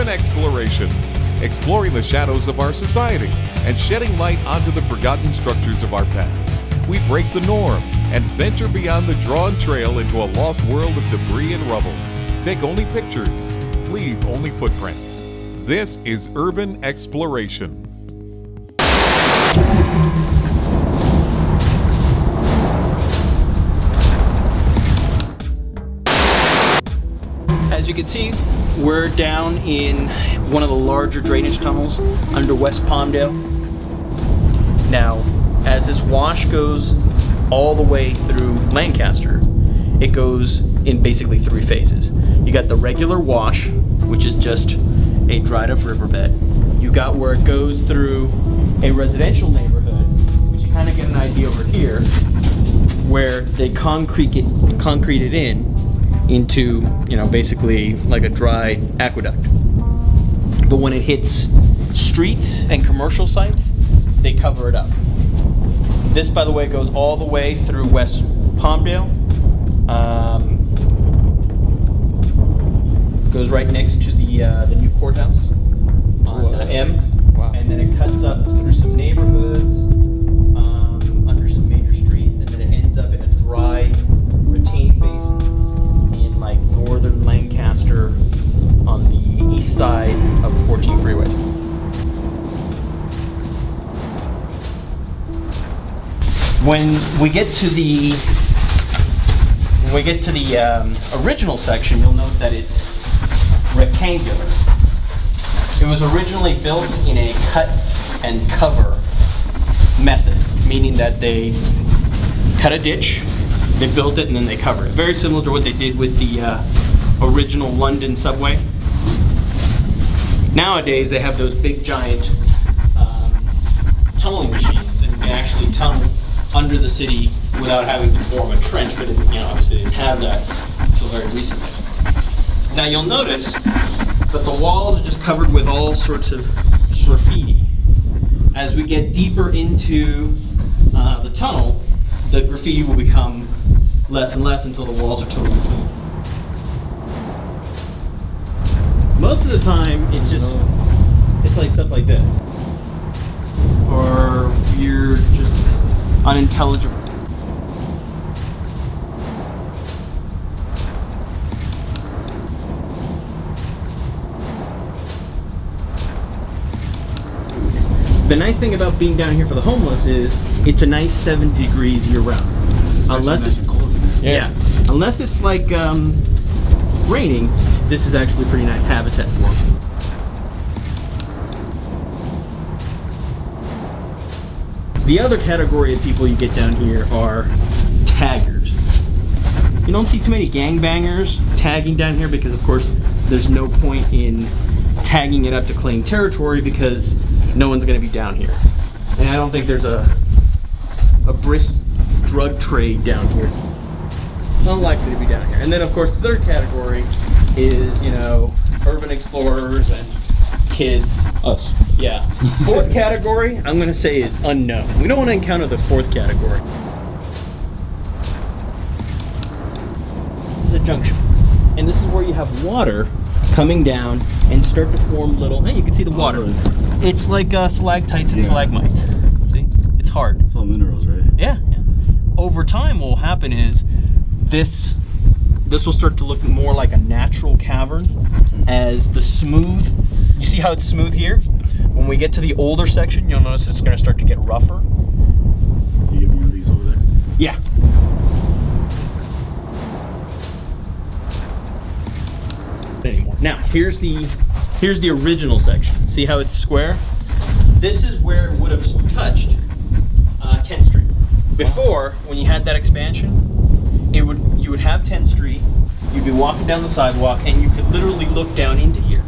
Urban exploration, exploring the shadows of our society and shedding light onto the forgotten structures of our past. We break the norm and venture beyond the drawn trail into a lost world of debris and rubble. Take only pictures, leave only footprints. This is urban exploration. As you can see, we're down in one of the larger drainage tunnels under West Palmdale. Now, as this wash goes all the way through Lancaster, it goes in basically three phases. You got the regular wash, which is just a dried up riverbed. You got where it goes through a residential neighborhood, which you kind of get an idea over here, where they concrete it into, you know, basically like a dry aqueduct. But when it hits streets and commercial sites, they cover it up. This, by the way, goes all the way through West Palmdale. Goes right next to the new courthouse on M. Wow. And then it cuts up through some neighborhoods, under some major streets, and then it ends up in a dry retaining basin in like northern Lancaster on the east side of the 14 freeway. When we get to the original section, you'll note that it's rectangular. It was originally built in a cut and cover method, meaning that they cut a ditch, they built it, and then they cover it. Very similar to what they did with the original London subway. Nowadays, they have those big giant tunneling machines, and you can actually tunnel under the city without having to form a trench, but obviously they didn't have that until very recently. Now you'll notice that the walls are just covered with all sorts of graffiti. As we get deeper into the tunnel, the graffiti will become less and less until the walls are totally clean. Most of the time, it's like stuff like this, or you're just unintelligible. The nice thing about being down here for the homeless is it's a nice 70 degrees year round. Unless it's cold. Yeah. Unless it's like raining, this is actually pretty nice habitat for them. The other category of people you get down here are taggers. You don't see too many gangbangers tagging down here because, of course, there's no point in tagging it up to claim territory because no one's going to be down here. And I don't think there's a brisk drug trade down here. Unlikely to be down here. And then, of course, the third category is, you know, urban explorers and kids. Us. Yeah. Fourth category, I'm going to say, is unknown. We don't want to encounter the fourth category. This is a junction. And this is where you have water coming down and start to form little, hey, you can see the water. It's like stalactites and stalagmites. See? It's hard. It's all minerals, right? Yeah, yeah. Over time, what will happen is this will start to look more like a natural cavern as the smooth, you see how it's smooth here? When we get to the older section, you'll notice it's going to start to get rougher. You get more of these over there? Yeah. Anymore. Now, here's the original section. See how it's square? This is where it would have touched 10th Street. Before, when you had that expansion, you would have 10th Street, you'd be walking down the sidewalk, and you could literally look down into here.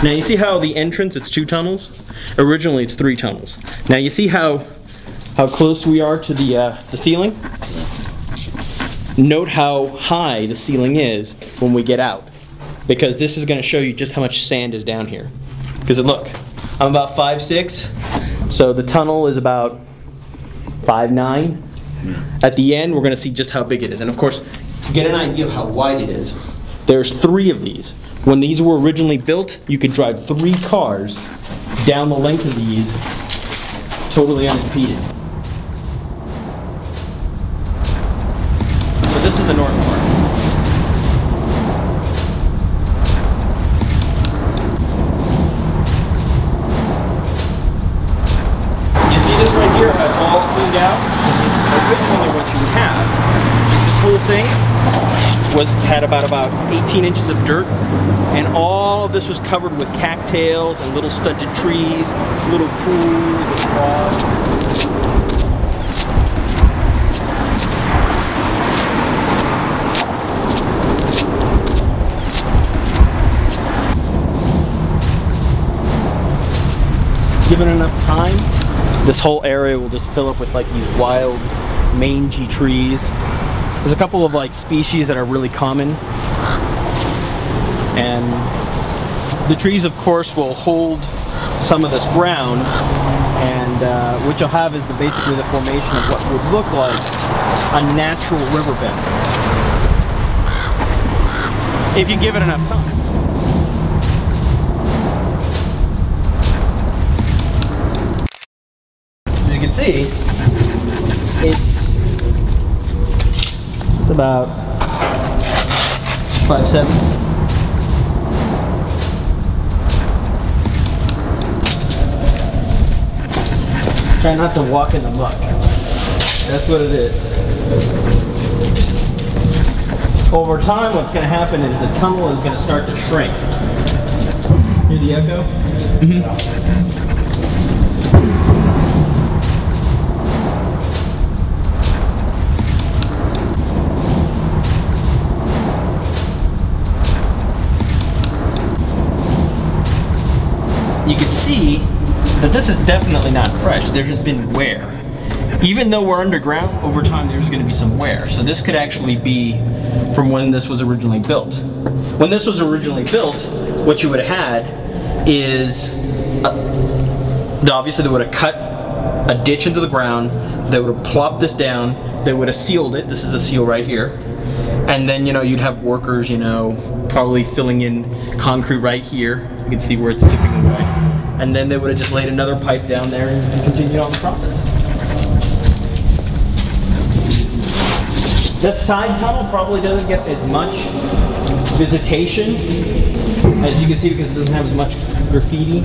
Now you see how the entrance, it's 2 tunnels? Originally it's 3 tunnels. Now you see how close we are to the ceiling? Note how high the ceiling is when we get out, because this is going to show you just how much sand is down here. Because look, I'm about 5'6", so the tunnel is about 5'9". At the end, we're going to see just how big it is. And of course, to get an idea of how wide it is, there's 3 of these. When these were originally built, you could drive 3 cars down the length of these totally unimpeded. So this is the north part. You see this right here, how it's all cleaned out? Originally what you have is this whole thing had about 18 inches of dirt, and all of this was covered with cattails and little stunted trees, little pools of frogs. Given enough time, this whole area will just fill up with like these wild, mangy trees. There's a couple of like species that are really common, and the trees of course will hold some of this ground, and what you'll have is basically the formation of what would look like a natural riverbed if you give it enough time. As you can see, it's about 5'7". Try not to walk in the muck. That's what it is. Over time, what's going to happen is the tunnel is going to start to shrink. Hear the echo? Mm-hmm. You can see that this is definitely not fresh. There has been wear. Even though we're underground, over time there's going to be some wear. So this could actually be from when this was originally built. When this was originally built, what you would have had is, obviously they would have cut a ditch into the ground, they would have plopped this down, they would have sealed it. This is a seal right here. And then, you know, you'd have workers, you know, probably filling in concrete right here. You can see where it's tipping away. And then they would have just laid another pipe down there and continued on the process. This side tunnel probably doesn't get as much visitation, as you can see, because it doesn't have as much graffiti.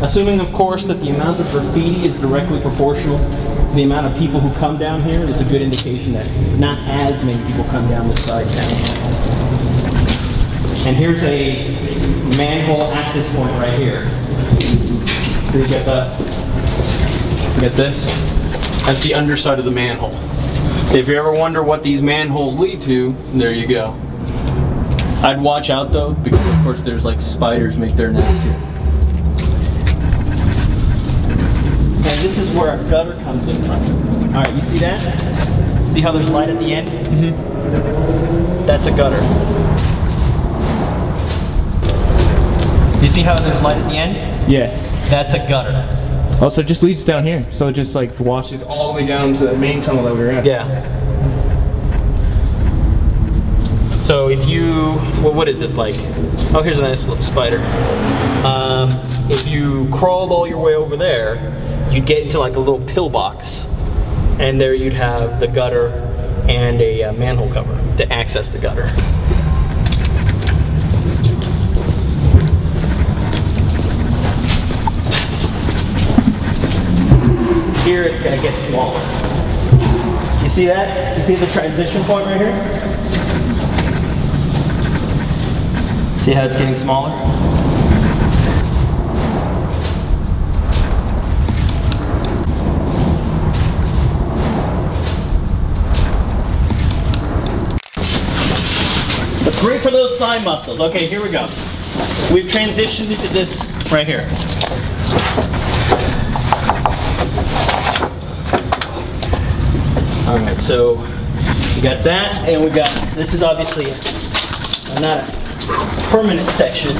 Assuming, of course, that the amount of graffiti is directly proportional to the amount of people who come down here, it's a good indication that not as many people come down this side now. And here's a manhole access point right here. So you get this. That's the underside of the manhole. If you ever wonder what these manholes lead to, there you go. I'd watch out though, because of course there's like spiders make their nests here. And this is where a gutter comes in from. Alright, you see that? See how there's light at the end? Mm-hmm. That's a gutter. You see how there's light at the end? Yeah. That's a gutter. Oh, so it just leads down here. So it just like washes all the way down to the main tunnel that we were at. Yeah. So if you, what is this like? Oh, here's a nice little spider. If you crawled all your way over there, you'd get into like a little pillbox. And there you'd have the gutter and a manhole cover to access the gutter. Here it's going to get smaller. You see that? You see the transition point right here? See how it's getting smaller? But great for those thigh muscles. Okay, here we go. we've transitioned into this right here. All right, so we got that, and we got, this is obviously not a permanent section.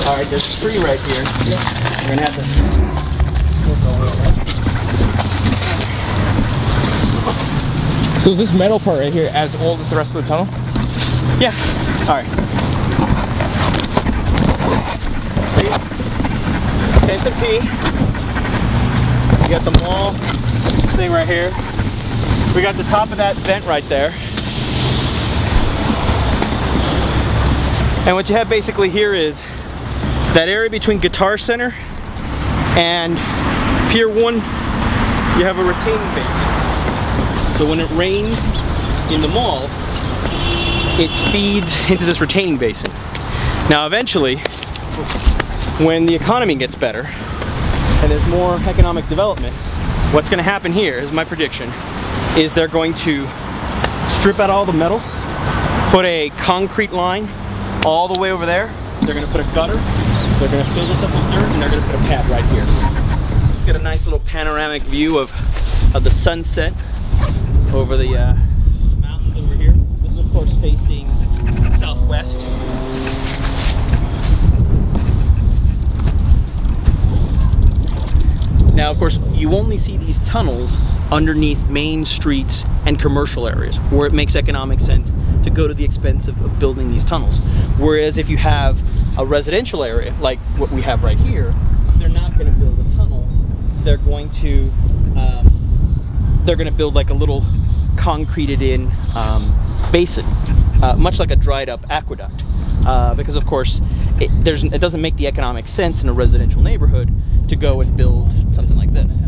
All right, there's a tree right here. We're gonna have to work all over. So is this metal part right here as old as the rest of the tunnel? Yeah. All right. Tenth P. You got the mall thing right here. We got the top of that vent right there. And what you have basically here is that area between Guitar Center and Pier 1, you have a retaining basin. So when it rains in the mall, it feeds into this retaining basin. Now eventually, when the economy gets better and there's more economic development, what's going to happen here, is my prediction, is they're going to strip out all the metal, put a concrete line all the way over there, they're going to put a gutter, they're going to fill this up with dirt, and they're going to put a pad right here. Let's get a nice little panoramic view of the sunset over the mountains over here. This is of course facing southwest. Now, of course, you only see these tunnels underneath main streets and commercial areas where it makes economic sense to go to the expense of building these tunnels. Whereas if you have a residential area like what we have right here, they're not going to build a tunnel. They're going to build like a little concreted in basin, much like a dried up aqueduct, because of course it doesn't make the economic sense in a residential neighborhood to go and build something like this.